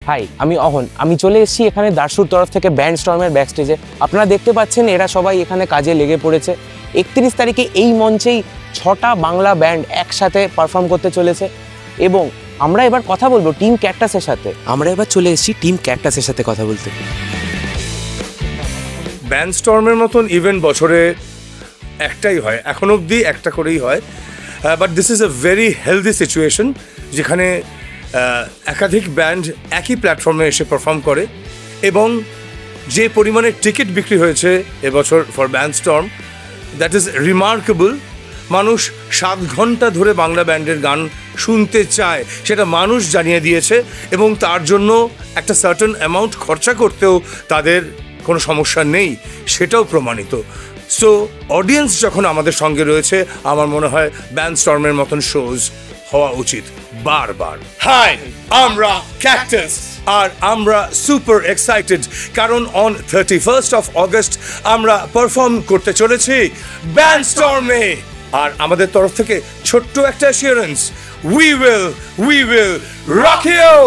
High, আমি অহন। আমি চলে এসেছি এখানে দারসুর তরফ থেকে ব্যান্ড স্টর্মের ব্যাক স্টেজে। আপনারা দেখতে পাচ্ছেন এরা সবাই এখানে কাজে লেগে পড়েছে। 31 তারিখে এই মঞ্চেই 6টা বাংলা ব্যান্ড একসাথে পারফর্ম করতে চলেছে এবং আমরা এবার কথা বলবো টিম ক্যাকটাসের সাথে। আমরা এবার চলে এসেছি টিম ক্যাকটাসের সাথে কথা বলতে। ব্যান্ড স্টর্মের মতন ইভেন্ট বছরে একটাই হয়, এখন অবধি একটা করেই হয়, but this is a very healthy situation যেখানে একাধিক ব্যান্ড একই প্ল্যাটফর্মে এসে পারফর্ম করে এবং যে পরিমাণে টিকিট বিক্রি হয়েছে এবছর for band storm, that is remarkable. মানুষ 7 ঘন্টা ধরে বাংলা ব্যান্ডের গান শুনতে চায়, সেটা মানুষ জানিয়ে দিয়েছে এবং তার জন্য একটা সার্টেন অ্যামাউন্ট খরচা করতেও তাদের কোনো সমস্যা নেই, সেটাও প্রমাণিত। সো অডিয়েন্স যখন আমাদের সঙ্গে রয়েছে, আমার মনে হয় ব্যান্ড স্টর্মের মতন শোজ হওয়া উচিত বারবার। হাই, আমরা ক্যাকটাস আর আমরা সুপার এক্সাইটেড কারণ অন 31st of August আমরা পারফর্ম করতে চলেছি ব্যান্ড স্টর্মে। আর আমাদের তরফ থেকে ছোট্ট একটা assurance, we will rock you.